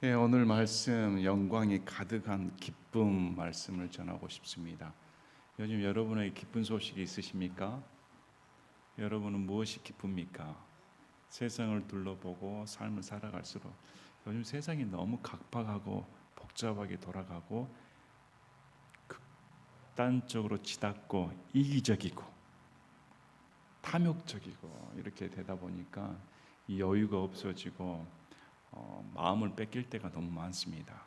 예, 오늘 말씀 영광이 가득한 기쁨 말씀을 전하고 싶습니다. 요즘 여러분에게 기쁜 소식이 있으십니까? 여러분은 무엇이 기쁩니까? 세상을 둘러보고 삶을 살아갈수록 요즘 세상이 너무 각박하고 복잡하게 돌아가고 극단적으로 치닫고 이기적이고 탐욕적이고 이렇게 되다 보니까 이 여유가 없어지고 마음을 뺏길 때가 너무 많습니다.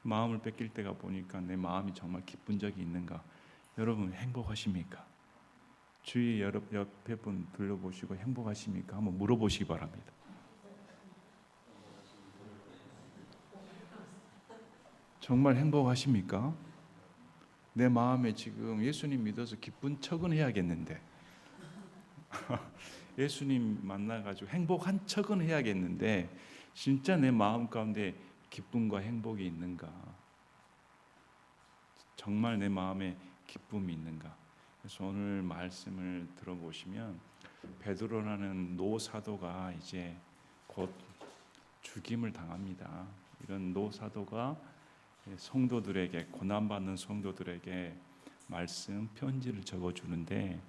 마음을 뺏길 때가 보니까 내 마음이 정말 기쁜 적이 있는가? 여러분 행복하십니까? 주위 옆에 분 둘러보시고 행복하십니까? 한번 물어보시기 바랍니다. 정말 행복하십니까? 내 마음에 지금 예수님 믿어서 기쁜 척은 해야겠는데 예수님 만나가지고 행복한 척은 해야겠는데 진짜 내 마음 가운데 기쁨과 행복이 있는가? 정말 내 마음에 기쁨이 있는가? 그래서 오늘 말씀을 들어보시면 베드로라는 노사도가 이제 곧 죽임을 당합니다. 이런 노사도가 성도들에게, 고난받는 성도들에게 말씀 편지를 적어주는데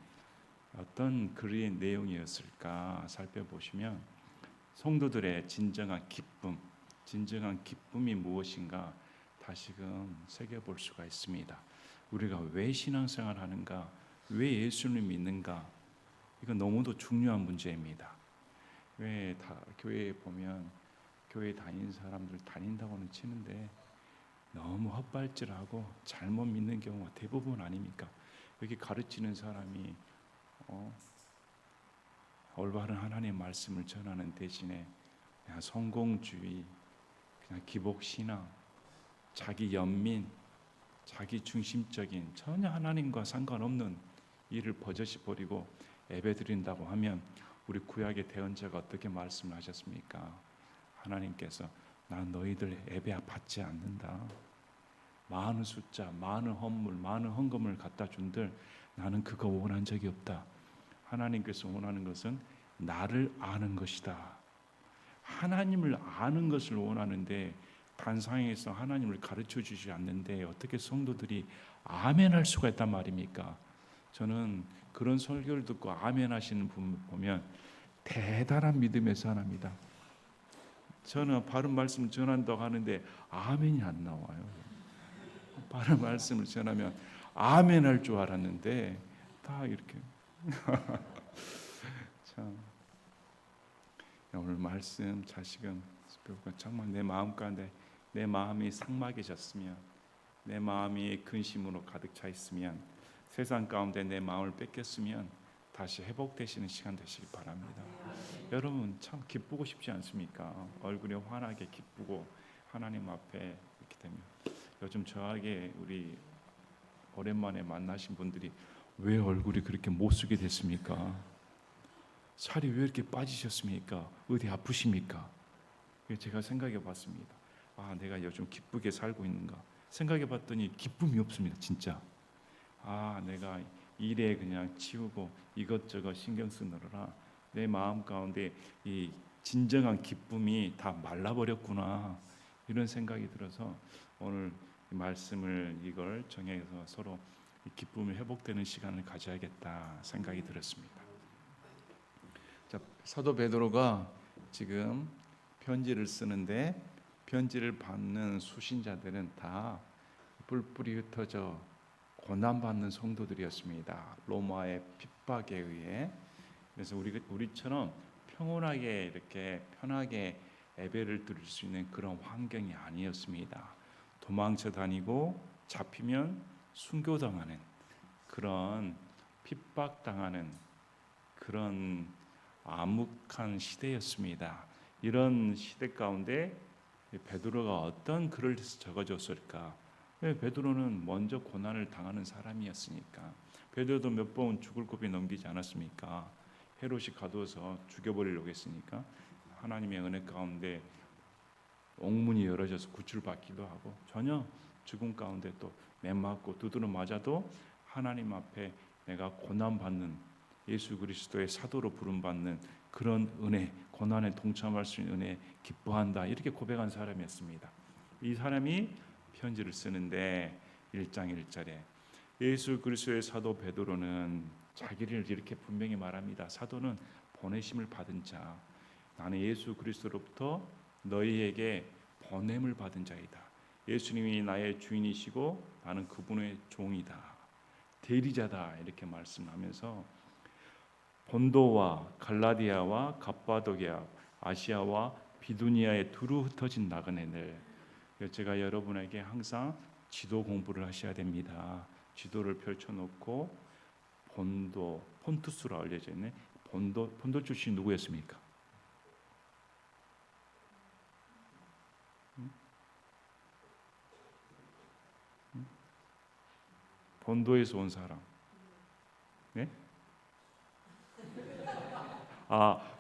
어떤 글의 내용이었을까 살펴보시면 성도들의 진정한 기쁨이 무엇인가 다시금 새겨볼 수가 있습니다. 우리가 왜 신앙생활 하는가, 왜 예수를 믿는가, 이건 너무도 중요한 문제입니다. 왜 다 교회에 보면 교회 다니는 사람들 다닌다고는 치는데 너무 헛발질하고 잘못 믿는 경우가 대부분 아닙니까? 여기 가르치는 사람이 올바른 하나님의 말씀을 전하는 대신에 그냥 성공주의, 그냥 기복신앙, 자기 연민, 자기 중심적인 전혀 하나님과 상관없는 일을 버젓이 버리고 예배드린다고 하면 우리 구약의 대언자가 어떻게 말씀하셨습니까? 하나님께서 난 너희들 예배 받지 않는다. 많은 숫자, 많은 헌물, 많은 헌금을 갖다 준들 나는 그거 원한 적이 없다. 하나님께서 원하는 것은 나를 아는 것이다. 하나님을 아는 것을 원하는데 단상에서 하나님을 가르쳐 주지 않는데 어떻게 성도들이 아멘할 수가 있단 말입니까? 저는 그런 설교를 듣고 아멘 하시는 분 보면 대단한 믿음의 사람이다. 저는 바른 말씀을 전한다고 하는데 아멘이 안 나와요. 바른 말씀을 전하면 아멘 할 줄 알았는데 다 이렇게 참 오늘 말씀 자식은 정말 내 마음 가운데 내 마음이 삭막해졌으면 내 마음이 근심으로 가득 차 있으면 세상 가운데 내 마음을 뺏겼으면 다시 회복되시는 시간 되시기 바랍니다. 여러분 참 기쁘고 싶지 않습니까? 얼굴이 환하게 기쁘고 하나님 앞에 이렇게 되면 요즘 저에게 우리 오랜만에 만나신 분들이 왜 얼굴이 그렇게 못쓰게 됐습니까? 살이 왜 이렇게 빠지셨습니까? 어디 아프십니까? 제가 생각해 봤습니다. 아, 내가 요즘 기쁘게 살고 있는가? 생각해 봤더니 기쁨이 없습니다. 진짜. 아, 내가 일에 그냥 치우고 이것저것 신경 쓰느라 내 마음 가운데 이 진정한 기쁨이 다 말라버렸구나. 이런 생각이 들어서 오늘 말씀을 이걸 정해서 서로 기쁨이 회복되는 시간을 가져야겠다 생각이 들었습니다. 자, 사도 베드로가 지금 편지를 쓰는데 편지를 받는 수신자들은 다 뿔뿔이 흩어져 고난받는 성도들이었습니다. 로마의 핍박에 의해. 그래서 우리처럼 평온하게 이렇게 편하게 예배를 드릴 수 있는 그런 환경이 아니었습니다. 도망쳐 다니고 잡히면 순교당하는 그런 핍박당하는 그런 암묵한 시대였습니다. 이런 시대 가운데 베드로가 어떤 글을 적어줬을까? 베드로는 먼저 고난을 당하는 사람이었으니까. 베드로도 몇 번 죽을 고비 넘기지 않았습니까? 헤롯이 가두어서 죽여버리려고 했으니까 하나님의 은혜 가운데 옥문이 열어져서 구출받기도 하고 전혀 죽음 가운데 또 맹맞고 두드러 맞아도 하나님 앞에 내가 고난받는 예수 그리스도의 사도로 부름받는 그런 은혜, 고난에 동참할 수 있는 은혜 기뻐한다. 이렇게 고백한 사람이었습니다. 이 사람이 편지를 쓰는데 1장 1절에 예수 그리스도의 사도 베드로는 자기를 이렇게 분명히 말합니다. 사도는 보내심을 받은 자, 나는 예수 그리스도로부터 너희에게 보냄을 받은 자이다. 예수님이 나의 주인이시고 나는 그분의 종이다. 대리자다. 이렇게 말씀하면서 본도와 갈라디아와 갑바도기아, 아시아와 비두니아에 두루 흩어진 나그네들. 제가 여러분에게 항상 지도 공부를 하셔야 됩니다. 지도를 펼쳐놓고 본도, 폰투스로 알려져 있네. 본도 출신 누구였습니까? 본도에서 온 사람. 네?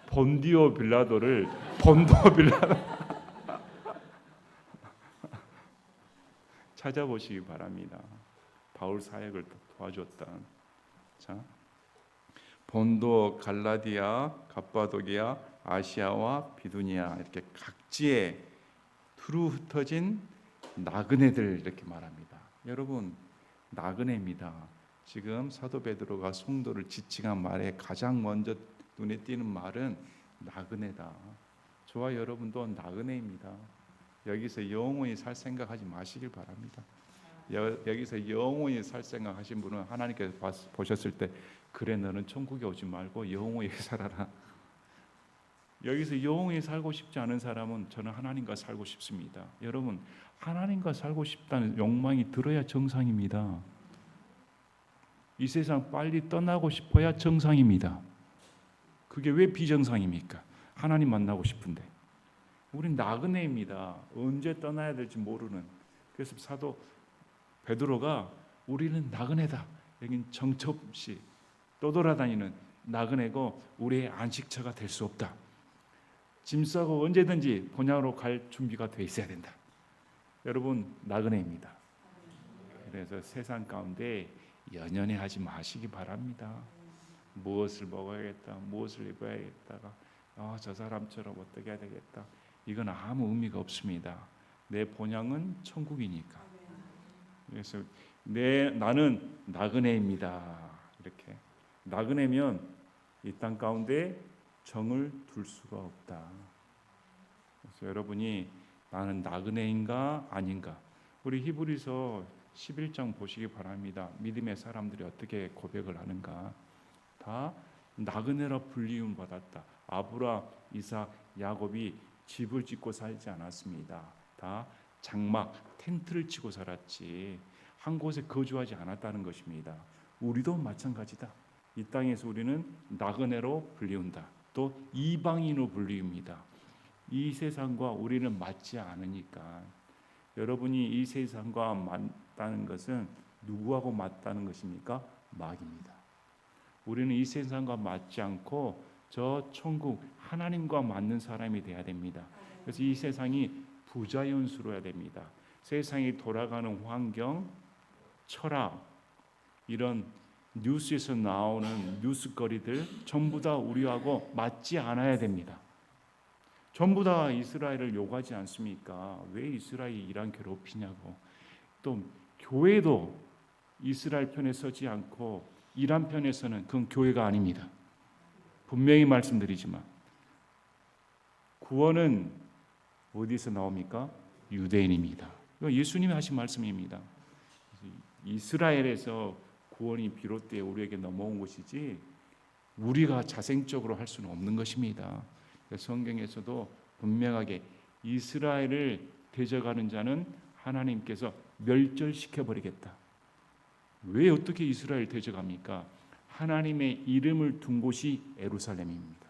본디오 빌라도를 본도 빌라도 찾아보시기 바랍니다. 바울 사역을 도와줬던. 자, 본도, 갈라디아, 갑바도기아, 아시아와 비두니아 이렇게 각지에 두루 흩어진 나그네들 이렇게 말합니다. 여러분, 나그네입니다. 지금 사도 베드로가 성도를 지칭한 말에 가장 먼저 눈에 띄는 말은 나그네다. 저와 여러분도 나그네입니다. 여기서 영원히 살 생각하지 마시길 바랍니다. 여기서 영원히 살 생각하신 분은 하나님께서 보셨을 때 그래 너는 천국에 오지 말고 영원히 살아라. 여기서 영원히 살고 싶지 않은 사람은 저는 하나님과 살고 싶습니다. 여러분, 하나님과 살고 싶다는 욕망이 들어야 정상입니다. 이 세상 빨리 떠나고 싶어야 정상입니다. 그게 왜 비정상입니까? 하나님 만나고 싶은데. 우린 나그네입니다. 언제 떠나야 될지 모르는. 그래서 사도 베드로가 우리는 나그네다. 여긴 정처 없이 떠돌아다니는 나그네고 우리의 안식처가 될 수 없다. 짐 싸고 언제든지 본향으로 갈 준비가 돼 있어야 된다. 여러분, 나그네입니다. 그래서 세상 가운데 연연해하지 마시기 바랍니다. 무엇을 먹어야겠다, 무엇을 입어야겠다가 저 사람처럼 어떻게 해야 되겠다. 이건 아무 의미가 없습니다. 내 본향은 천국이니까. 그래서 나는 나그네입니다. 이렇게 나그네면 이 땅 가운데 정을 둘 수가 없다. 그래서 여러분이 나는 나그네인가 아닌가? 우리 히브리서 11장 보시기 바랍니다. 믿음의 사람들이 어떻게 고백을 하는가? 다 나그네라 불리움 받았다. 아브라, 이삭, 야곱이 집을 짓고 살지 않았습니다. 다 장막, 텐트를 치고 살았지 한 곳에 거주하지 않았다는 것입니다. 우리도 마찬가지다. 이 땅에서 우리는 나그네로 불리운다. 또 이방인으로 불리웁니다. 이 세상과 우리는 맞지 않으니까. 여러분이 이 세상과 맞다는 것은 누구하고 맞다는 것입니까? 마귀입니다. 우리는 이 세상과 맞지 않고 저 천국 하나님과 맞는 사람이 돼야 됩니다. 그래서 이 세상이 부자연스러워야 됩니다. 세상이 돌아가는 환경, 철학, 이런 뉴스에서 나오는 뉴스거리들 전부 다 우리하고 맞지 않아야 됩니다. 전부 다 이스라엘을 욕하지 않습니까? 왜 이스라엘이 이란 괴롭히냐고. 또 교회도 이스라엘 편에 서지 않고 이란 편에서는 그건 교회가 아닙니다. 분명히 말씀드리지만 구원은 어디서 나옵니까? 유대인입니다. 이거 예수님이 하신 말씀입니다. 이스라엘에서 구원이 비롯되어 우리에게 넘어온 것이지 우리가 자생적으로 할 수는 없는 것입니다. 성경에서도 분명하게 이스라엘을 대적하는 자는 하나님께서 멸절시켜버리겠다. 왜 어떻게 이스라엘 대적합니까? 하나님의 이름을 둔 곳이 예루살렘입니다.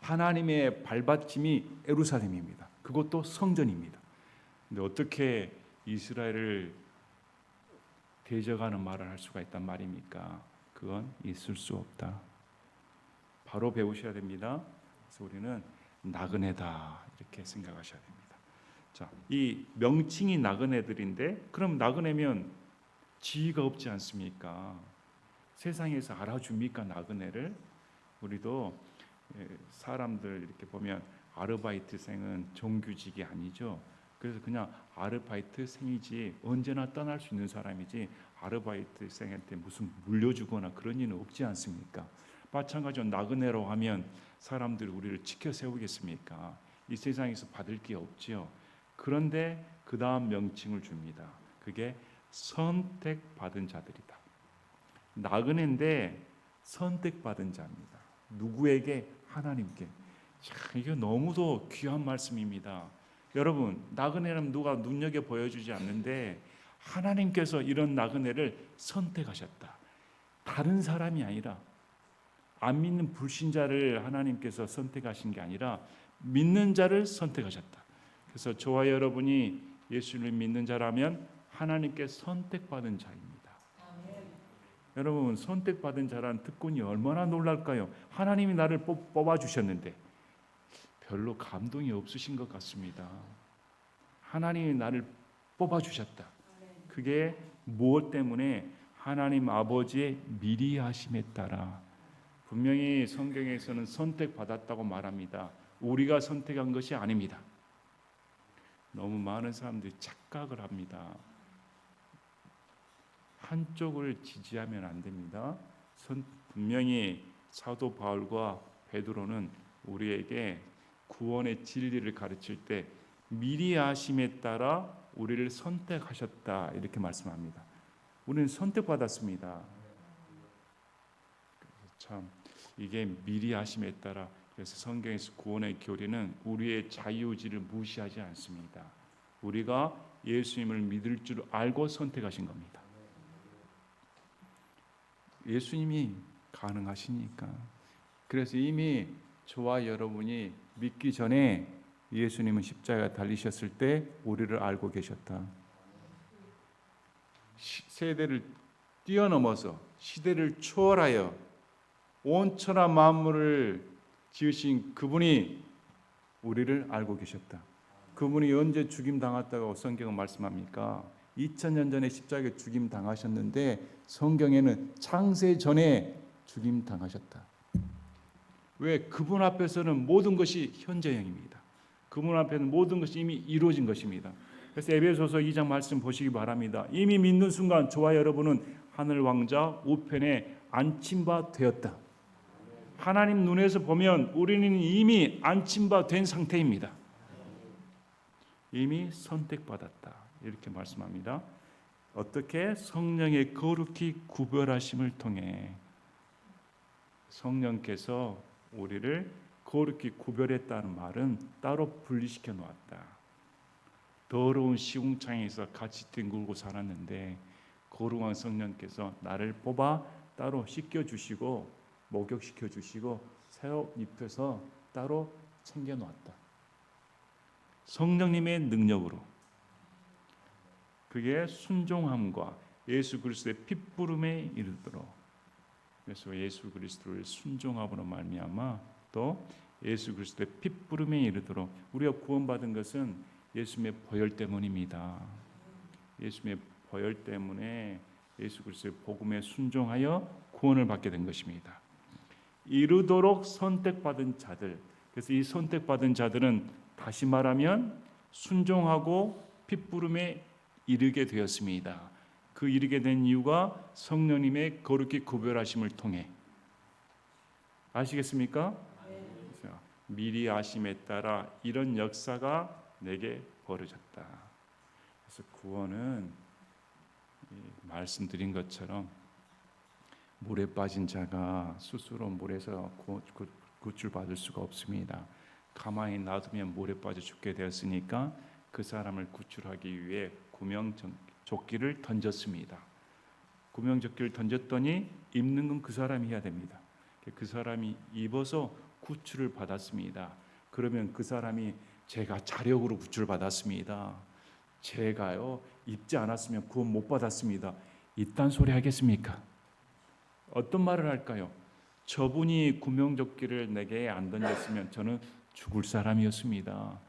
하나님의 발받침이 예루살렘입니다. 그것도 성전입니다. 근데 어떻게 이스라엘을 대적하는 말을 할 수가 있단 말입니까? 그건 있을 수 없다. 바로 배우셔야 됩니다. 그래서 우리는 나그네다 이렇게 생각하셔야 됩니다. 자, 이 명칭이 나그네들인데 그럼 나그네면 지위가 없지 않습니까? 세상에서 알아줍니까 나그네를? 우리도 사람들 이렇게 보면 아르바이트생은 정규직이 아니죠. 그래서 그냥 아르바이트생이지 언제나 떠날 수 있는 사람이지 아르바이트생한테 무슨 물려주거나 그런 일은 없지 않습니까? 마찬가지로 나그네로 하면 사람들이 우리를 지켜 세우겠습니까? 이 세상에서 받을 게 없지요. 그런데 그 다음 명칭을 줍니다. 그게 선택받은 자들이다. 나그네인데 선택받은 자입니다. 누구에게? 하나님께. 참, 이게 너무도 귀한 말씀입니다. 여러분, 나그네는 누가 눈여겨 보여주지 않는데 하나님께서 이런 나그네를 선택하셨다. 다른 사람이 아니라, 안 믿는 불신자를 하나님께서 선택하신 게 아니라 믿는 자를 선택하셨다. 그래서 저와 여러분이 예수를 믿는 자라면 하나님께 선택받은 자입니다. 여러분, 선택받은 자란 특권이 얼마나 놀랄까요? 하나님이 나를 뽑아주셨는데 별로 감동이 없으신 것 같습니다. 하나님이 나를 뽑아주셨다. 그게 무엇 때문에? 하나님 아버지의 미리 하심에 따라. 분명히 성경에서는 선택받았다고 말합니다. 우리가 선택한 것이 아닙니다. 너무 많은 사람들이 착각을 합니다. 한쪽을 지지하면 안 됩니다. 분명히 사도 바울과 베드로는 우리에게 구원의 진리를 가르칠 때 미리 아심에 따라 우리를 선택하셨다 이렇게 말씀합니다. 우리는 선택받았습니다. 참 이게 미리 아심에 따라. 그래서 성경에서 구원의 교리는 우리의 자유의지를 무시하지 않습니다. 우리가 예수님을 믿을 줄 알고 선택하신 겁니다. 예수님이 가능하시니까. 그래서 이미 저와 여러분이 믿기 전에 예수님은 십자가에 달리셨을 때 우리를 알고 계셨다. 세대를 뛰어넘어서 시대를 초월하여 온 천하 만물을 지으신 그분이 우리를 알고 계셨다. 그분이 언제 죽임 당했다고 성경은 말씀합니까? 2000년 전에 십자가에 죽임 당하셨는데 성경에는 창세 전에 죽임 당하셨다. 왜? 그분 앞에서는 모든 것이 현재형입니다. 그분 앞에는 모든 것이 이미 이루어진 것입니다. 그래서 에베소서 2장 말씀 보시기 바랍니다. 이미 믿는 순간 저와 여러분은 하늘 왕자 우편에 앉힌 바 되었다. 하나님 눈에서 보면 우리는 이미 앉힌 바 된 상태입니다. 이미 선택받았다. 이렇게 말씀합니다. 어떻게? 성령의 거룩히 구별하심을 통해. 성령께서 우리를 거룩히 구별했다는 말은 따로 분리시켜 놓았다. 더러운 시궁창에서 같이 뒹굴고 살았는데 거룩한 성령께서 나를 뽑아 따로 씻겨주시고 목욕시켜주시고 새 옷 입혀서 따로 챙겨 놓았다. 성령님의 능력으로. 그게 순종함과 예수 그리스도의 핏부름에 이르도록. 그래서 예수 그리스도를 순종함으로 말미암아 또 예수 그리스도의 핏부름에 이르도록. 우리가 구원받은 것은 예수님의 보혈 때문입니다. 예수님의 보혈 때문에 예수 그리스도의 복음에 순종하여 구원을 받게 된 것입니다. 이르도록 선택받은 자들. 그래서 이 선택받은 자들은 다시 말하면 순종하고 핏부름에 이르게 되었습니다. 그 이르게 된 이유가 성령님의 거룩히 구별하심을 통해. 아시겠습니까? 미리 아심에 따라 이런 역사가 내게 벌어졌다. 그래서 구원은 말씀드린 것처럼 물에 빠진 자가 스스로 물에서 구출받을 수가 없습니다. 가만히 놔두면 물에 빠져 죽게 되었으니까 그 사람을 구출하기 위해 구명조끼를 던졌습니다. 구명조끼를 던졌더니 입는 건 그 사람이 해야 됩니다. 그 사람이 입어서 구출을 받았습니다. 그러면 그 사람이 제가 자력으로 구출받았습니다. 제가요 입지 않았으면 구원 못 받았습니다. 이딴 소리 하겠습니까? 어떤 말을 할까요? 저분이 구명조끼를 내게 안 던졌으면 저는 죽을 사람이었습니다.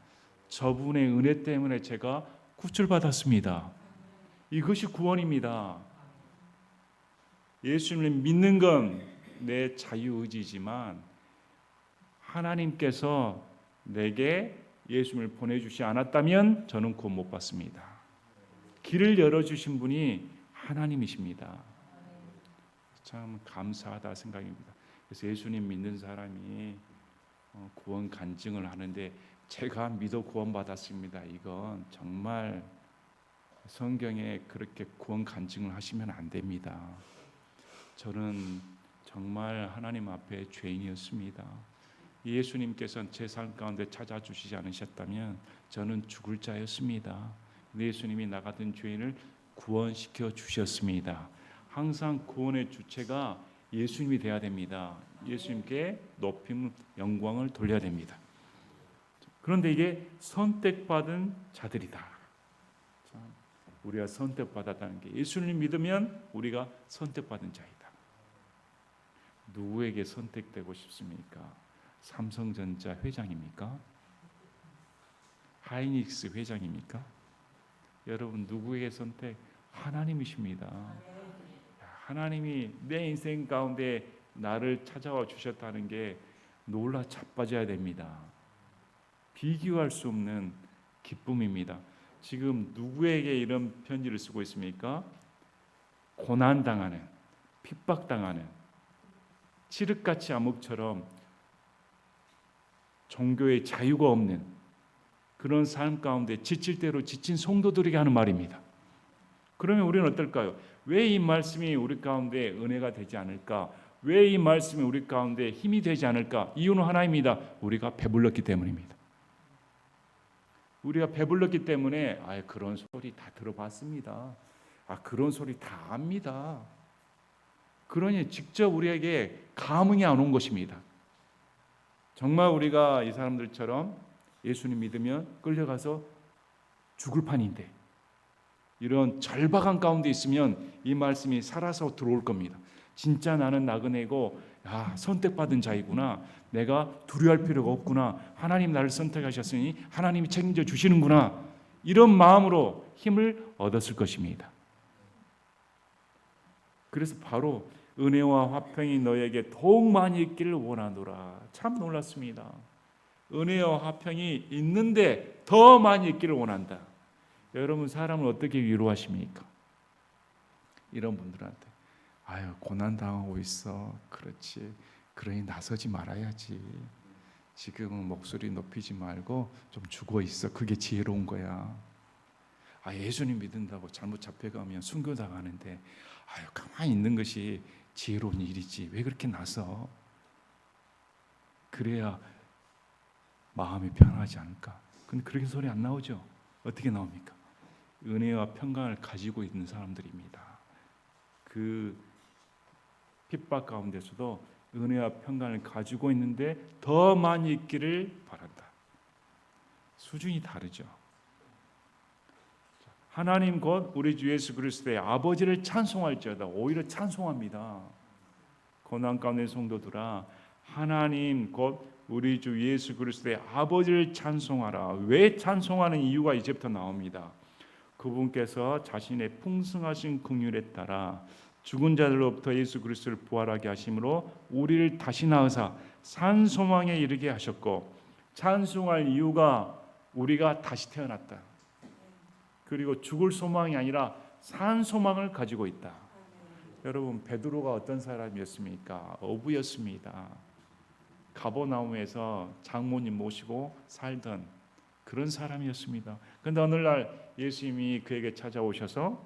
저분의 은혜 때문에 제가 구출받았습니다. 이것이 구원입니다. 예수님을 믿는 건 내 자유의지지만 하나님께서 내게 예수님을 보내주지 않았다면 저는 구원 못 받습니다. 길을 열어주신 분이 하나님이십니다. 참 감사하다 생각입니다. 그래서 예수님 믿는 사람이 구원 간증을 하는데 제가 믿어 구원 받았습니다. 이건 정말 성경에 그렇게 구원 간증을 하시면 안 됩니다. 저는 정말 하나님 앞에 죄인이었습니다. 예수님께서는 제 삶 가운데 찾아주시지 않으셨다면 저는 죽을 자였습니다. 예수님이 나 같은 죄인을 구원시켜 주셨습니다. 항상 구원의 주체가 예수님이 돼야 됩니다. 예수님께 높임, 영광을 돌려야 됩니다. 그런데 이게 선택받은 자들이다. 우리가 선택받았다는 게 예수님 믿으면 우리가 선택받은 자이다. 누구에게 선택되고 싶습니까? 삼성전자 회장입니까? 하이닉스 회장입니까? 여러분 누구에게 선택? 하나님이십니다. 하나님이 내 인생 가운데 나를 찾아와 주셨다는 게 놀라 자빠져야 됩니다. 비교할 수 없는 기쁨입니다. 지금 누구에게 이런 편지를 쓰고 있습니까? 고난당하는, 핍박당하는, 칠흑같이 암흑처럼 종교의 자유가 없는 그런 삶 가운데 지칠 대로 지친 성도들에게 하는 말입니다. 그러면 우리는 어떨까요? 왜 이 말씀이 우리 가운데 은혜가 되지 않을까? 왜 이 말씀이 우리 가운데 힘이 되지 않을까? 이유는 하나입니다. 우리가 배불렀기 때문입니다. 우리가 배불렀기 때문에 그런 소리 다 들어봤습니다. 그런 소리 다 압니다. 그러니 직접 우리에게 감흥이 안 온 것입니다. 정말 우리가 이 사람들처럼 예수님 믿으면 끌려가서 죽을 판인데 이런 절박한 가운데 있으면 이 말씀이 살아서 들어올 겁니다. 진짜 나는 나그네고 선택받은 자이구나. 내가 두려워할 필요가 없구나. 하나님 나를 선택하셨으니 하나님이 책임져 주시는구나. 이런 마음으로 힘을 얻었을 것입니다. 그래서 바로 은혜와 화평이 너에게 더욱 많이 있기를 원하노라. 참 놀랐습니다. 은혜와 화평이 있는데 더 많이 있기를 원한다. 여러분 사람을 어떻게 위로하십니까? 이런 분들한테 고난당하고 있어. 그렇지. 그러니 나서지 말아야지. 지금은 목소리 높이지 말고 좀 죽어 있어. 그게 지혜로운 거야. 예수님 믿는다고 잘못 잡혀가면 순교당하는데 가만히 있는 것이 지혜로운 일이지. 왜 그렇게 나서? 그래야 마음이 편하지 않을까? 근데 그렇게 소리 안 나오죠? 어떻게 나옵니까? 은혜와 평강을 가지고 있는 사람들입니다. 그 핍박 가운데서도 은혜와 평강을 가지고 있는데 더 많이 있기를 바란다. 수준이 다르죠. 하나님 곧 우리 주 예수 그리스도의 아버지를 찬송할지어다. 오히려 찬송합니다. 고난 가운데 성도들아, 하나님 곧 우리 주 예수 그리스도의 아버지를 찬송하라. 왜 찬송하는 이유가 이제부터 나옵니다. 그분께서 자신의 풍성하신 긍휼에 따라 죽은 자들로부터 예수 그리스도를 부활하게 하심으로 우리를 다시 낳으사 산 소망에 이르게 하셨고, 찬송할 이유가 우리가 다시 태어났다. 그리고 죽을 소망이 아니라 산 소망을 가지고 있다. 여러분 베드로가 어떤 사람이었습니까? 어부였습니다. 가버나움에서 장모님 모시고 살던 그런 사람이었습니다. 그런데 어느 날 예수님이 그에게 찾아오셔서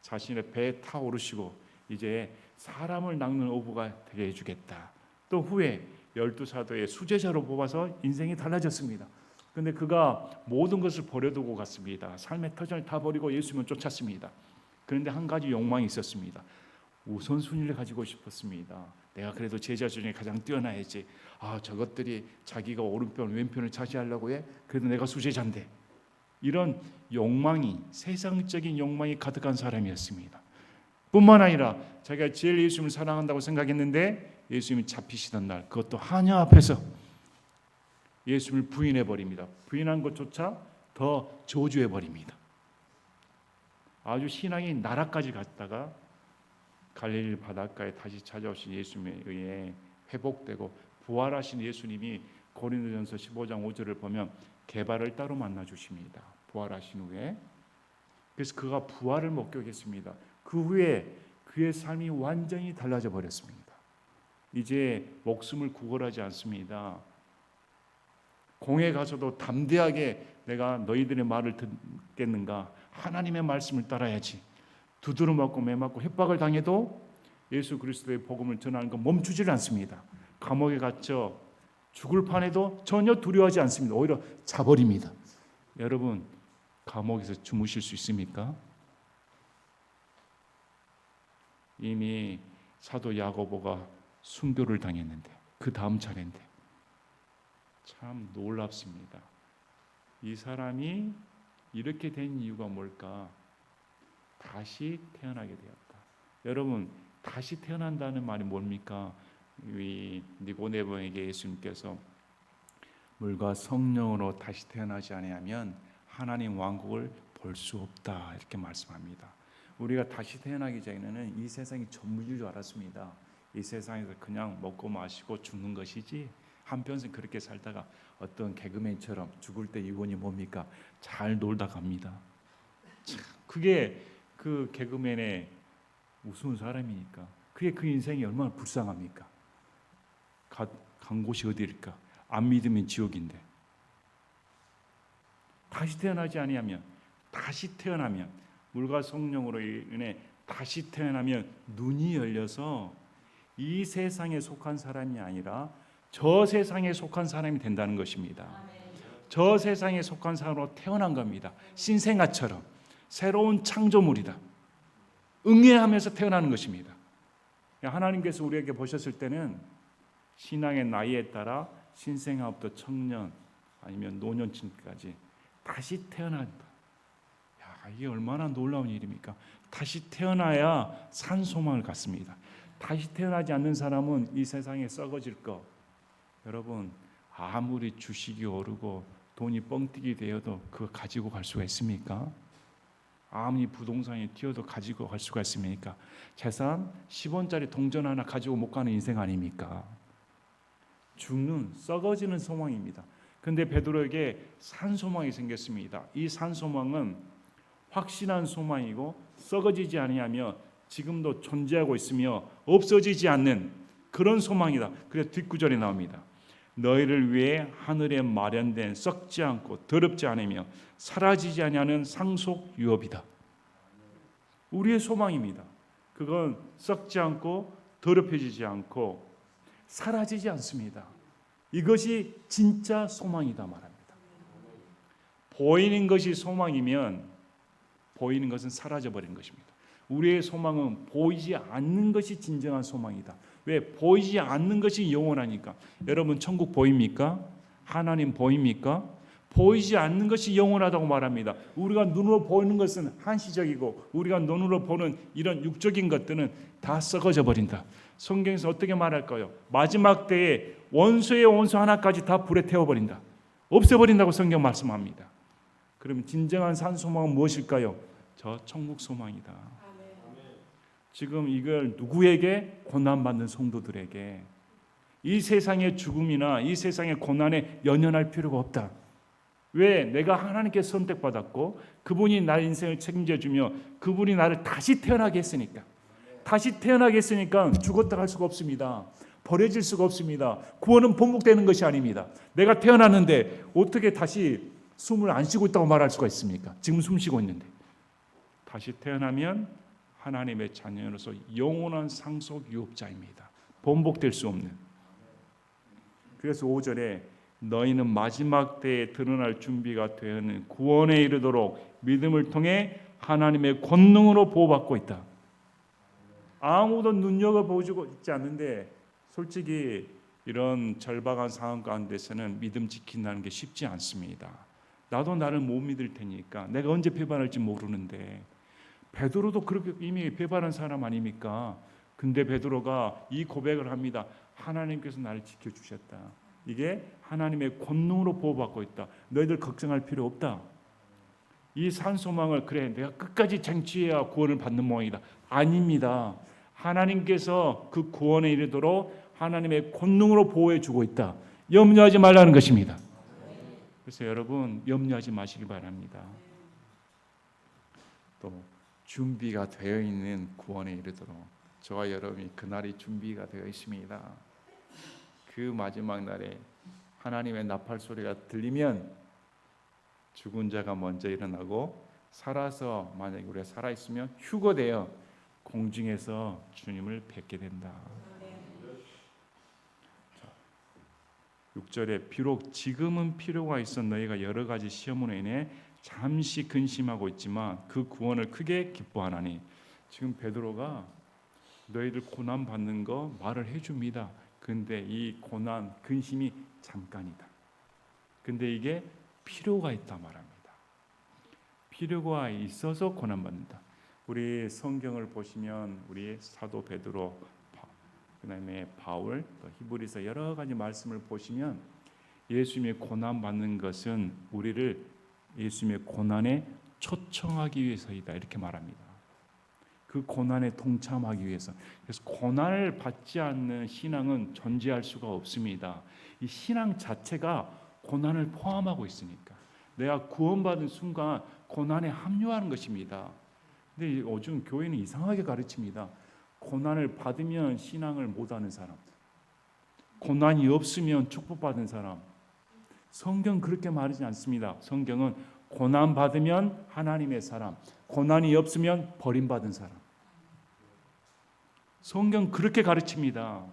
자신의 배에 타 오르시고 이제 사람을 낚는 어부가 되게 해주겠다. 또 후에 12사도의 수제자로 뽑아서 인생이 달라졌습니다. 그런데 그가 모든 것을 버려두고 갔습니다. 삶의 터전을 다 버리고 예수님을 쫓았습니다. 그런데 한 가지 욕망이 있었습니다. 우선순위를 가지고 싶었습니다. 내가 그래도 제자 중에 가장 뛰어나야지. 저것들이 자기가 오른편 왼편을 차지하려고 해. 그래도 내가 수제자인데. 이런 욕망이, 세상적인 욕망이 가득한 사람이었습니다. 뿐만 아니라 자기가 제일 예수님을 사랑한다고 생각했는데 예수님이 잡히시던 날, 그것도 하녀 앞에서 예수님을 부인해 버립니다. 부인한 것조차 더 저주해 버립니다. 아주 신앙이 나락까지 갔다가 갈릴리 바닷가에 다시 찾아오신 예수님에 의해 회복되고 부활하신 예수님이 고린도전서 15장 5절을 보면 게바를 따로 만나 주십니다. 부활하신 후에. 그래서 그가 부활을 목격했습니다. 그 후에 그의 삶이 완전히 달라져 버렸습니다. 이제 목숨을 구걸하지 않습니다. 공에 가서도 담대하게 내가 너희들의 말을 듣겠는가? 하나님의 말씀을 따라야지. 두드러 맞고 매 맞고 협박을 당해도 예수 그리스도의 복음을 전하는 건 멈추질 않습니다. 감옥에 갇혀 죽을 판에도 전혀 두려워하지 않습니다. 오히려 자버립니다. 여러분, 감옥에서 주무실 수 있습니까? 이미 사도 야고보가 순교를 당했는데 그 다음 차례인데 참 놀랍습니다. 이 사람이 이렇게 된 이유가 뭘까? 다시 태어나게 되었다. 여러분, 다시 태어난다는 말이 뭡니까? 이 니고데모에게 예수님께서 물과 성령으로 다시 태어나지 아니하면 하나님 왕국을 볼 수 없다 이렇게 말씀합니다. 우리가 다시 태어나기 전에는 이 세상이 전부인 줄 알았습니다. 이 세상에서 그냥 먹고 마시고 죽는 것이지 한평생 그렇게 살다가 어떤 개그맨처럼 죽을 때 유언이 뭡니까? 잘 놀다 갑니다. 참, 그게 그 개그맨의 무서운 사람이니까. 그게 그 인생이 얼마나 불쌍합니까? 간 곳이 어디일까? 안 믿으면 지옥인데. 다시 태어나지 아니하면, 다시 태어나면, 물과 성령으로 인해 다시 태어나면 눈이 열려서 이 세상에 속한 사람이 아니라 저 세상에 속한 사람이 된다는 것입니다. 저 세상에 속한 사람으로 태어난 겁니다. 신생아처럼 새로운 창조물이다. 응애하면서 태어나는 것입니다. 하나님께서 우리에게 보셨을 때는 신앙의 나이에 따라 신생아부터 청년 아니면 노년층까지 다시 태어난다. 야, 이게 얼마나 놀라운 일입니까? 다시 태어나야 산 소망을 갖습니다. 다시 태어나지 않는 사람은 이 세상에 썩어질 것. 여러분, 아무리 주식이 오르고 돈이 뻥튀기 되어도 그거 가지고 갈 수가 있습니까? 아무리 부동산이 튀어도 가지고 갈 수가 있습니까? 재산 10원짜리 동전 하나 가지고 못 가는 인생 아닙니까? 죽는, 썩어지는 소망입니다. 그런데 베드로에게 산 소망이 생겼습니다. 이 산 소망은 확신한 소망이고 썩어지지 아니하며 지금도 존재하고 있으며 없어지지 않는 그런 소망이다. 그래서 뒷구절에 나옵니다. 너희를 위해 하늘에 마련된 썩지 않고 더럽지 않으며 사라지지 아니하는 상속 유업이다. 우리의 소망입니다. 그건 썩지 않고 더럽혀지지 않고 사라지지 않습니다. 이것이 진짜 소망이다 말합니다. 보이는 것이 소망이면 보이는 것은 사라져버린 것입니다. 우리의 소망은 보이지 않는 것이 진정한 소망이다. 왜? 보이지 않는 것이 영원하니까. 여러분, 천국 보입니까? 하나님 보입니까? 보이지 않는 것이 영원하다고 말합니다. 우리가 눈으로 보이는 것은 한시적이고 우리가 눈으로 보는 이런 육적인 것들은 다 썩어져 버린다. 성경에서 어떻게 말할까요? 마지막 때에 원수의 원수 하나까지 다 불에 태워버린다. 없애버린다고 성경 말씀합니다. 그러면 진정한 산 소망은 무엇일까요? 저 천국 소망이다. 지금 이걸 누구에게? 고난받는 성도들에게. 이 세상의 죽음이나 이 세상의 고난에 연연할 필요가 없다. 왜? 내가 하나님께 선택받았고 그분이 나의 인생을 책임져주며 그분이 나를 다시 태어나게 했으니까. 다시 태어나게 했으니까 죽었다 갈 수가 없습니다. 버려질 수가 없습니다. 구원은 번복되는 것이 아닙니다. 내가 태어났는데 어떻게 다시 숨을 안 쉬고 있다고 말할 수가 있습니까? 지금 숨 쉬고 있는데. 다시 태어나면 하나님의 자녀로서 영원한 상속 유업자입니다. 번복될 수 없는. 그래서 5절에 너희는 마지막 때에 드러날 준비가 되는 구원에 이르도록 믿음을 통해 하나님의 권능으로 보호받고 있다. 아무도 눈여겨보고 있지 않는데 솔직히 이런 절박한 상황 가운데서는 믿음 지킨다는 게 쉽지 않습니다. 나도 나를 못 믿을 테니까 내가 언제 배반할지 모르는데 베드로도 그렇게 이미 배반한 사람 아닙니까? 근데 베드로가 이 고백을 합니다. 하나님께서 나를 지켜주셨다. 이게 하나님의 권능으로 보호받고 있다. 너희들 걱정할 필요 없다. 이 산소망을 그래 내가 끝까지 쟁취해야 구원을 받는 모양이다. 아닙니다. 하나님께서 그 구원에 이르도록 하나님의 권능으로 보호해 주고 있다. 염려하지 말라는 것입니다. 그래서 여러분 염려하지 마시기 바랍니다. 또 준비가 되어 있는 구원에 이르도록 저와 여러분이 그날이 준비가 되어 있습니다. 그 마지막 날에 하나님의 나팔 소리가 들리면 죽은 자가 먼저 일어나고 살아서 만약에 우리가 살아있으면 휴거되어 공중에서 주님을 뵙게 된다. 6절에 비록 지금은 필요가 있어 너희가 여러 가지 시험으로 인해 잠시 근심하고 있지만 그 구원을 크게 기뻐하나니. 지금 베드로가 너희들 고난 받는 거 말을 해줍니다. 근데 이 고난 근심이 잠깐이다. 근데 이게 필요가 있다 말합니다. 필요가 있어서 고난 받는다. 우리 성경을 보시면 우리 사도 베드로, 그다음에 바울, 또 히브리서 여러 가지 말씀을 보시면 예수님의 고난 받는 것은 우리를 예수님의 고난에 초청하기 위해서이다 이렇게 말합니다. 그 고난에 동참하기 위해서. 그래서 고난을 받지 않는 신앙은 존재할 수가 없습니다. 이 신앙 자체가 고난을 포함하고 있으니까. 내가 구원받은 순간 고난에 합류하는 것입니다. 근데 요즘 교회는 이상하게 가르칩니다. 고난을 받으면 신앙을 못하는 사람, 고난이 없으면 축복받은 사람. 성경 그렇게 말하지 않습니다. 성경은 고난 받으면 하나님의 사람, 고난이 없으면 버림받은 사람. 성경 그렇게 가르칩니다.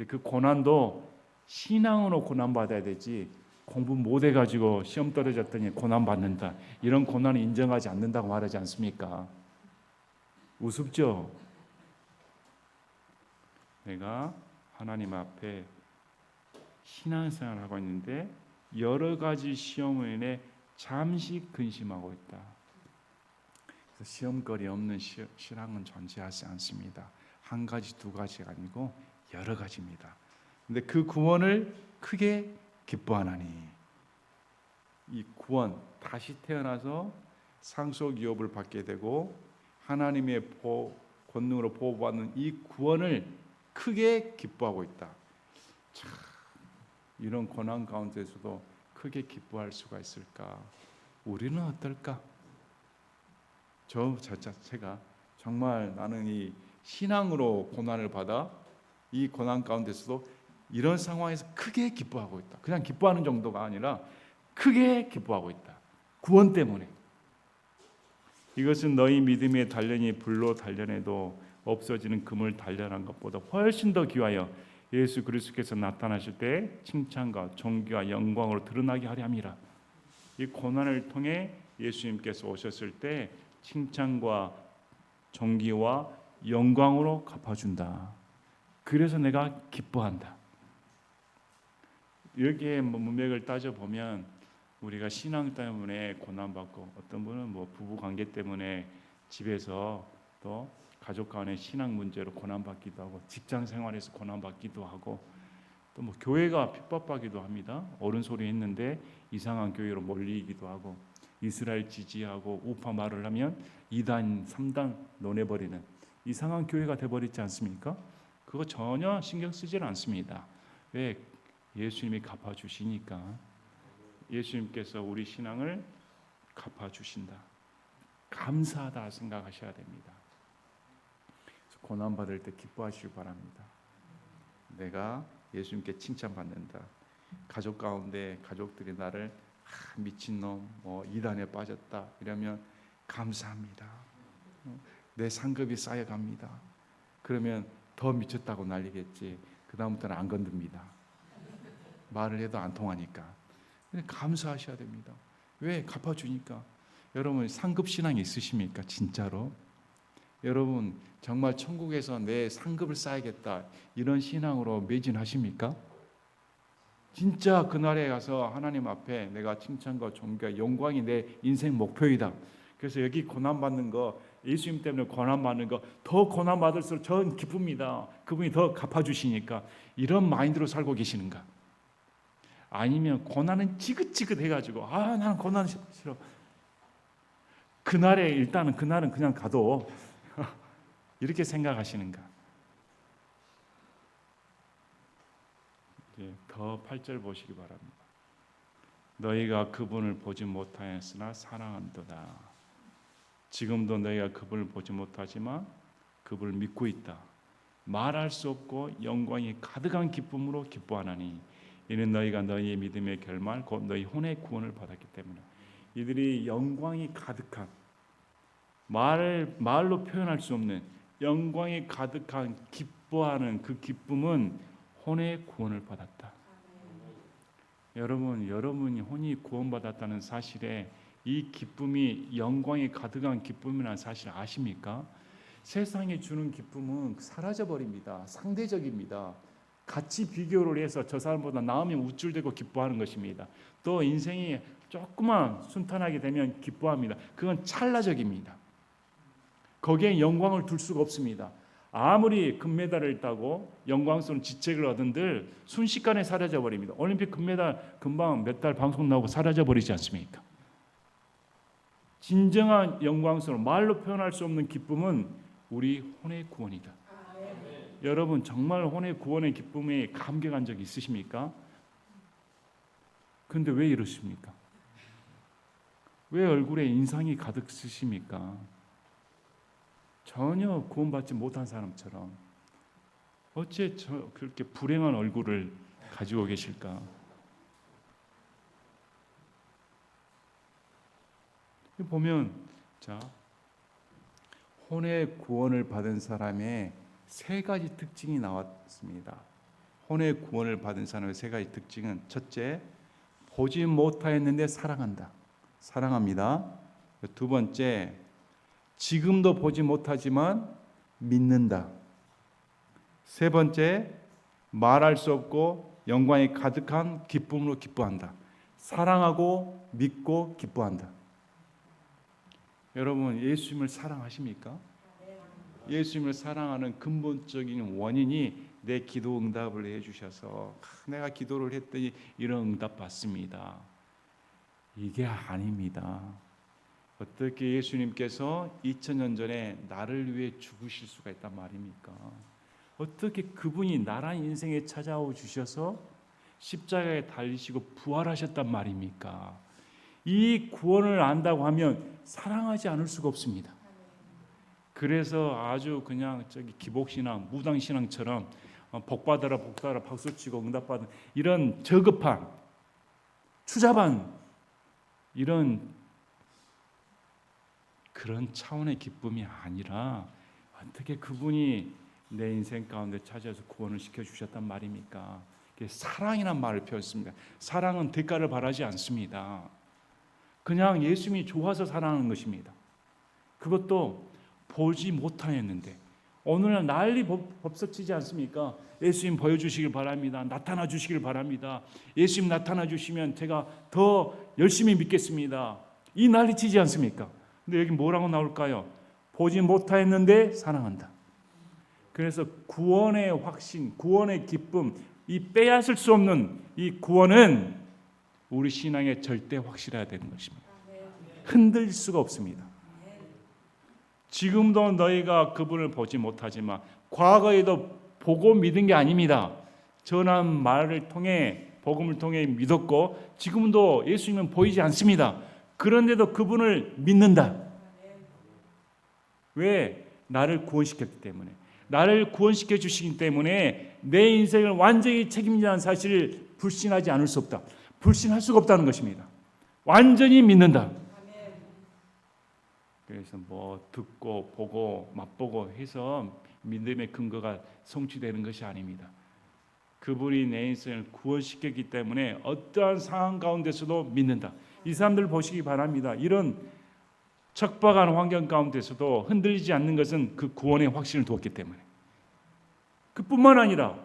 그 고난도 신앙으로 고난 받아야 되지, 공부 못 해가지고 시험 떨어졌더니 고난 받는다, 이런 고난을 인정하지 않는다고 말하지 않습니까? 우습죠? 내가 하나님 앞에 신앙생활을 하고 있는데 여러 가지 시험으로 인해 잠시 근심하고 있다. 그래서 시험거리 없는 신앙은 존재하지 않습니다. 한 가지 두 가지가 아니고 여러 가지입니다. 근데 그 구원을 크게 기뻐하나니. 이 구원, 다시 태어나서 상속 유업을 받게 되고 하나님의 권능으로 보호받는 이 구원을 크게 기뻐하고 있다. 참, 이런 고난 가운데서도 크게 기뻐할 수가 있을까? 우리는 어떨까? 저 자체가 정말 나는 이 신앙으로 고난을 받아 이 고난 가운데서도 이런 상황에서 크게 기뻐하고 있다. 그냥 기뻐하는 정도가 아니라 크게 기뻐하고 있다. 구원 때문에. 이것은 너희 믿음의 단련이 불로 단련해도 없어지는 금을 단련한 것보다 훨씬 더 귀하여 예수 그리스도께서 나타나실 때 칭찬과 존귀와 영광으로 드러나게 하려 함이라. 이 고난을 통해 예수님께서 오셨을 때 칭찬과 존귀와 영광으로 갚아준다. 그래서 내가 기뻐한다. 이렇게 문맥을 따져보면 우리가 신앙 때문에 고난받고, 어떤 분은 뭐 부부 관계 때문에 집에서 또 가족 간의 신앙 문제로 고난받기도 하고, 직장 생활에서 고난받기도 하고, 또 뭐 교회가 핍박받기도 합니다. 옳은 소리 했는데 이상한 교회로 몰리기도 하고, 이스라엘 지지하고 우파 말을 하면 2단 3단 논해버리는 이상한 교회가 돼버리지 않습니까? 그거 전혀 신경 쓰질 않습니다. 왜? 예수님이 갚아주시니까. 예수님께서 우리 신앙을 갚아주신다. 감사하다 생각하셔야 됩니다. 고난받을 때 기뻐하시기 바랍니다. 내가 예수님께 칭찬받는다. 가족 가운데 가족들이 나를 미친놈, 이단에 빠졌다 이러면 감사합니다. 내 상급이 쌓여갑니다. 그러면 더 미쳤다고 난리겠지. 그 다음부터는 안 건듭니다. 말을 해도 안 통하니까. 감사하셔야 됩니다. 왜? 갚아주니까. 여러분 상급 신앙이 있으십니까? 진짜로? 여러분 정말 천국에서 내 상급을 쌓아야겠다 이런 신앙으로 매진하십니까? 진짜 그날에 가서 하나님 앞에 내가 칭찬과 존귀와 영광이 내 인생 목표이다. 그래서 여기 고난받는 거, 예수님 때문에 고난받는 거, 더 고난받을수록 전 기쁩니다. 그분이 더 갚아주시니까. 이런 마인드로 살고 계시는가? 아니면 고난은 지긋지긋해가지고 나는 고난 싫어. 그날에 일단은 그날은 그냥 가도 이렇게 생각하시는가? 더 8절 보시기 바랍니다. 너희가 그분을 보지 못하였으나 사랑한도다. 지금도 너희가 그분을 보지 못하지만 그분을 믿고 있다. 말할 수 없고 영광이 가득한 기쁨으로 기뻐하나니 이는 너희가 너희의 믿음의 결말 곧 너희 혼의 구원을 받았기 때문에. 이들이 영광이 가득한, 말로 표현할 수 없는 영광이 가득한 기뻐하는 그 기쁨은 혼의 구원을 받았다. 여러분이 혼이 구원받았다는 사실에 이 기쁨이 영광이 가득한 기쁨이라는 사실 아십니까? 세상이 주는 기쁨은 사라져 버립니다. 상대적입니다. 같이 비교를 해서 저 사람보다 나으면 우쭐대고 기뻐하는 것입니다. 또 인생이 조금만 순탄하게 되면 기뻐합니다. 그건 찰나적입니다. 거기에 영광을 둘 수가 없습니다. 아무리 금메달을 따고 영광스러운 지책을 얻은들 순식간에 사라져 버립니다. 올림픽 금메달 금방 몇 달 방송 나오고 사라져 버리지 않습니까? 진정한 영광스러운 말로 표현할 수 없는 기쁨은 우리 혼의 구원이다. 여러분 정말 혼의 구원의 기쁨에 감격한 적 있으십니까? 그런데 왜 이러십니까? 왜 얼굴에 인상이 가득 쓰십니까? 전혀 구원받지 못한 사람처럼 어째 그렇게 불행한 얼굴을 가지고 계실까? 보면 혼의 구원을 받은 사람의 세 가지 특징이 나왔습니다. 혼의 구원을 받은 사람의 세 가지 특징은 첫째, 보지 못하였는데 사랑한다. 사랑합니다. 두 번째, 지금도 보지 못하지만 믿는다. 세 번째, 말할 수 없고 영광이 가득한 기쁨으로 기뻐한다. 사랑하고 믿고 기뻐한다. 여러분 예수님을 사랑하십니까? 예수님을 사랑하는 근본적인 원인이 내 기도 응답을 해주셔서 내가 기도를 했더니 이런 응답 받습니다. 이게 아닙니다. 어떻게 예수님께서 2000년 전에 나를 위해 죽으실 수가 있단 말입니까? 어떻게 그분이 나란 인생에 찾아오 주셔서 십자가에 달리시고 부활하셨단 말입니까? 이 구원을 안다고 하면 사랑하지 않을 수가 없습니다. 그래서 아주 그냥 기복신앙, 무당신앙처럼 복받아라 복받아라 박수치고 응답받은 이런 저급한 추잡한 이런 그런 차원의 기쁨이 아니라 어떻게 그분이 내 인생 가운데 찾아서 구원을 시켜주셨단 말입니까? 사랑이란 말을 표했습니다. 사랑은 대가를 바라지 않습니다. 그냥 예수님이 좋아서 사랑하는 것입니다. 그것도 보지 못하였는데 오늘날 난리 법석치지 않습니까? 예수님 보여주시길 바랍니다. 나타나 주시길 바랍니다. 예수님 나타나 주시면 제가 더 열심히 믿겠습니다. 이 난리 치지 않습니까? 근데 여기 뭐라고 나올까요? 보지 못하였는데 사랑한다. 그래서 구원의 확신, 구원의 기쁨, 이 빼앗을 수 없는 이 구원은 우리 신앙에 절대 확실해야 되는 것입니다. 흔들릴 수가 없습니다. 지금도 너희가 그분을 보지 못하지만 과거에도 보고 믿은 게 아닙니다. 전한 말을 통해 복음을 통해 믿었고 지금도 예수님은 보이지 않습니다. 그런데도 그분을 믿는다. 왜? 나를 구원시켰기 때문에. 나를 구원시켜 주시기 때문에 내 인생을 완전히 책임지는 사실을 불신하지 않을 수 없다. 불신할 수가 없다는 것입니다. 완전히 믿는다. 그래서 뭐 듣고 보고 맛보고 해서 믿음의 근거가 성취되는 것이 아닙니다. 그분이 내 인생을 구원시켰기 때문에 어떠한 상황 가운데서도 믿는다. 이 사람들 보시기 바랍니다. 이런 척박한 환경 가운데서도 흔들리지 않는 것은 그 구원의 확신을 두었기 때문에. 그뿐만 아니라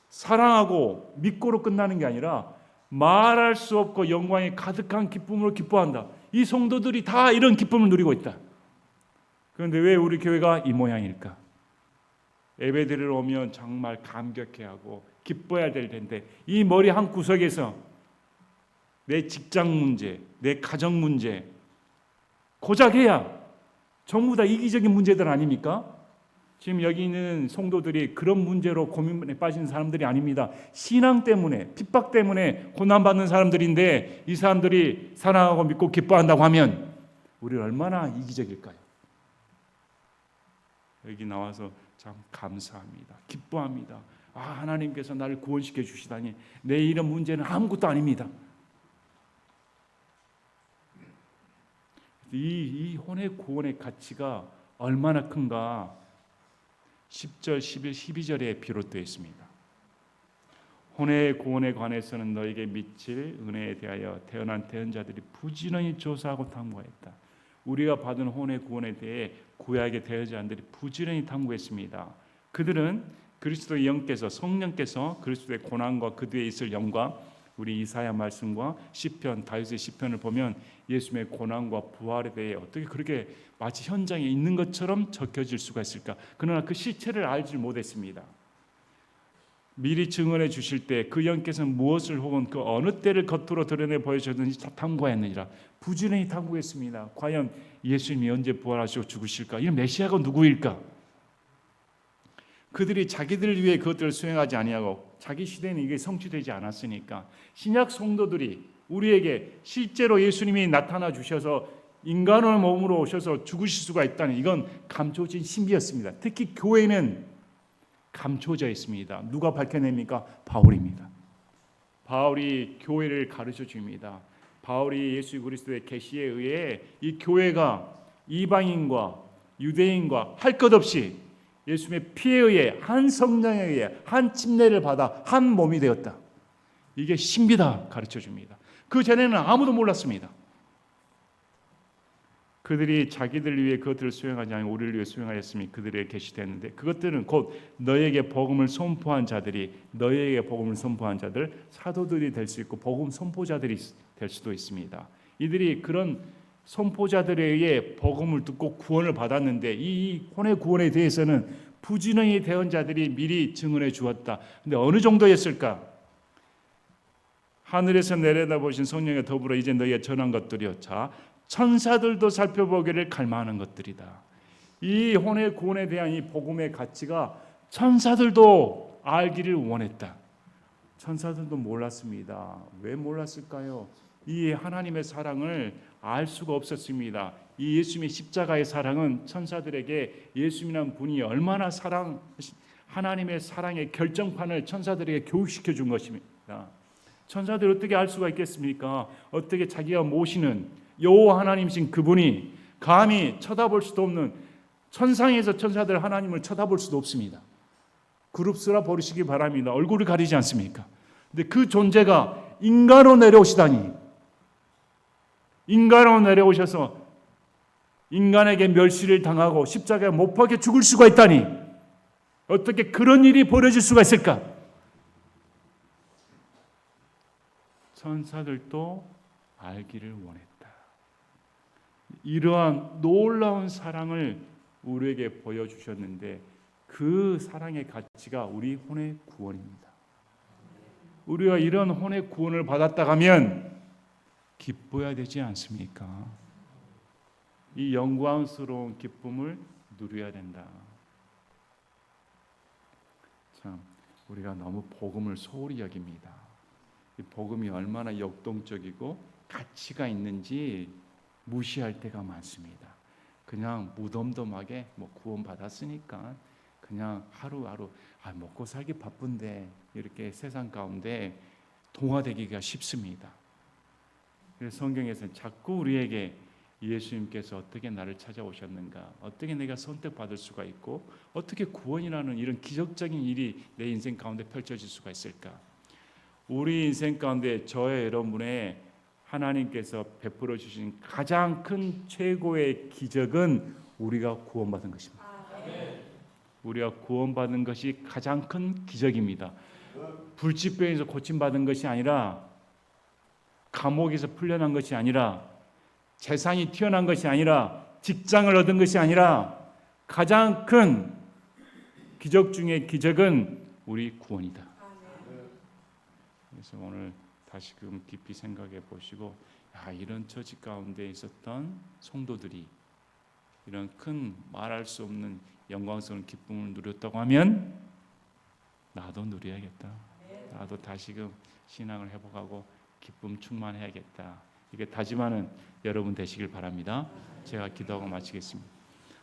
사랑하고 믿고로 끝나는 게 아니라 말할 수 없고 영광이 가득한 기쁨으로 기뻐한다. 이 성도들이 다 이런 기쁨을 누리고 있다. 그런데 왜 우리 교회가 이 모양일까? 예배드리러 오면 정말 감격해하고 기뻐해야 될 텐데 이 머리 한 구석에서 내 직장 문제, 내 가정 문제 고작 해야 전부 다 이기적인 문제들 아닙니까? 지금 여기 있는 성도들이 그런 문제로 고민에 빠진 사람들이 아닙니다. 신앙 때문에, 핍박 때문에 고난받는 사람들인데 이 사람들이 사랑하고 믿고 기뻐한다고 하면 우리는 얼마나 이기적일까요? 여기 나와서 참 감사합니다. 기뻐합니다. 하나님께서 나를 구원시켜 주시다니 내 이런 문제는 아무것도 아닙니다. 이 혼의 구원의 가치가 얼마나 큰가 10절, 11, 12절에 비롯되어 있습니다. 혼의 구원에 관해서는 너에게 미칠 은혜에 대하여 태어난 태연자들이 부지런히 조사하고 탐구했다. 우리가 받은 혼의 구원에 대해 구약의 대제자들이 부지런히 탐구했습니다. 그들은 그리스도의 영께서 성령께서 그리스도의 고난과 그 뒤에 있을 영광, 우리 이사야 말씀과 시편, 다윗의 시편을 보면 예수님의 고난과 부활에 대해 어떻게 그렇게 마치 현장에 있는 것처럼 적혀질 수가 있을까? 그러나 그 실체를 알지 못했습니다. 미리 증언해 주실 때 그 영께서는 무엇을 혹은 그 어느 때를 겉으로 드러내 보여주셨는지 다 탐구했느니라. 부지런히 탐구했습니다. 과연 예수님이 언제 부활하시고 죽으실까? 이 메시아가 누구일까? 그들이 자기들을 위해 그것들을 수행하지 아니하고 자기 시대에는 이게 성취되지 않았으니까 신약 성도들이 우리에게 실제로 예수님이 나타나 주셔서 인간의 몸으로 오셔서 죽으실 수가 있다는 이건 감춰진 신비였습니다. 특히 교회는 감춰져 있습니다. 누가 밝혀냅니까? 바울입니다. 바울이 교회를 가르쳐 줍니다. 바울이 예수 그리스도의 계시에 의해 이 교회가 이방인과 유대인과 할 것 없이 예수님의 피에 의해 한 성령에 의해 한 침례를 받아 한 몸이 되었다. 이게 신비다 가르쳐 줍니다. 그 전에는 아무도 몰랐습니다. 그들이 자기들을 위해 그것들을 수행하지 않고 우리를 위해 수행하였으니 그들에게 계시되었는데 그것들은 곧 너에게 복음을 선포한 자들이 너에게 복음을 선포한 자들 사도들이 될 수 있고 복음 선포자들이 될 수도 있습니다. 이들이 그런 선포자들에 의해 복음을 듣고 구원을 받았는데 이 혼의 구원에 대해서는 부지런히 대언 자들이 미리 증언해 주었다. 근데 어느 정도였을까? 하늘에서 내려다보신 성령에 더불어 이제 너희가 전한 것들이요. 자, 천사들도 살펴보기를 갈망하는 것들이다. 이 혼의 구원에 대한 이 복음의 가치가 천사들도 알기를 원했다. 천사들도 몰랐습니다. 왜 몰랐을까요? 이 하나님의 사랑을 알 수가 없었습니다. 이 예수님의 십자가의 사랑은 천사들에게 예수님이라는 분이 얼마나 하나님의 사랑의 결정판을 천사들에게 교육시켜 준 것입니다. 천사들 어떻게 알 수가 있겠습니까? 어떻게 자기가 모시는 여호와 하나님이신 그분이 감히 쳐다볼 수도 없는 천상에서 천사들 하나님을 쳐다볼 수도 없습니다. 그룹스라 버리시기 바랍니다. 얼굴을 가리지 않습니까? 근데 그 존재가 인간으로 내려오시다니, 인간으로 내려오셔서 인간에게 멸시를 당하고 십자가에 못 박혀 죽을 수가 있다니 어떻게 그런 일이 벌어질 수가 있을까? 천사들도 알기를 원했다. 이러한 놀라운 사랑을 우리에게 보여주셨는데 그 사랑의 가치가 우리 혼의 구원입니다. 우리가 이런 혼의 구원을 받았다 하면 기뻐야 되지 않습니까? 이 영광스러운 기쁨을 누려야 된다. 참 우리가 너무 복음을 소홀히 여깁니다. 이 복음이 얼마나 역동적이고 가치가 있는지 무시할 때가 많습니다. 그냥 무덤덤하게 구원 받았으니까 그냥 하루하루 먹고 살기 바쁜데 이렇게 세상 가운데 동화되기가 쉽습니다. 그래서 성경에서는 자꾸 우리에게 예수님께서 어떻게 나를 찾아오셨는가, 어떻게 내가 선택받을 수가 있고 어떻게 구원이라는 이런 기적적인 일이 내 인생 가운데 펼쳐질 수가 있을까? 우리 인생 가운데 저의 여러분의 하나님께서 베풀어 주신 가장 큰 최고의 기적은 우리가 구원받은 것입니다. 우리가 구원받은 것이 가장 큰 기적입니다. 불치병에서 고침받은 것이 아니라, 감옥에서 풀려난 것이 아니라, 재산이 튀어난 것이 아니라, 직장을 얻은 것이 아니라, 가장 큰 기적 중의 기적은 우리 구원이다. 그래서 오늘 다시금 깊이 생각해 보시고, 이런 처지 가운데 있었던 성도들이 이런 큰 말할 수 없는 영광스러운 기쁨을 누렸다고 하면 나도 누려야겠다. 나도 다시금 신앙을 회복하고 기쁨 충만해야겠다. 이게 다짐하는 여러분 되시길 바랍니다. 제가 기도하고 마치겠습니다.